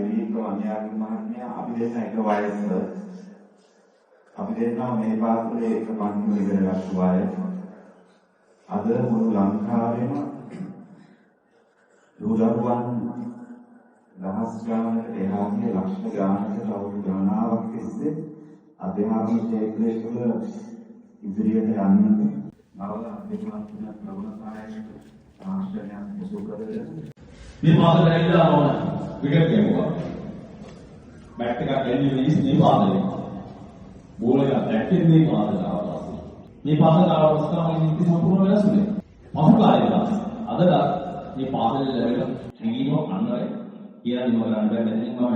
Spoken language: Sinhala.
විවේක වන්‍යාගේ මහත්මයා අපි දෙන්න එක වයස. අපි දෙන්නා මේ පාසලේ එක පන්තිවල ඉගෙන ගත්ත අය. අද මුළු ලංකාවේම දරුවන් දහස් ගානකට එහා ගිය ලක්ෂ ගානකට අවුරුදු ගණනාවක් තිස්සේ අධ්‍යාපන ක්ෂේත්‍රයේ තුළ ඉදිරියට යන්නට නව අධ්‍යාපන ප්‍රවණතාවයකට ආශ්‍රයයන් මුසු කරගෙන මේ පාඩම ඇවිල්ලා ඕන විකට් ගමුවා. බැට් එකක් ඇල්ලුවේ මේ පාඩමේ. බෝල් එකක් දැක්කේ මේ පාඩමට ආවා. මේ පාඩමට ආවම තමයි නීති සම්පූර්ණ වෙනස් වෙන්නේ. පසු කාලේ අදට මේ පාඩමේ ලැබෙන හැඟීම අන්නරයි කියලා නිම ගන්න බැහැ. දැන් මම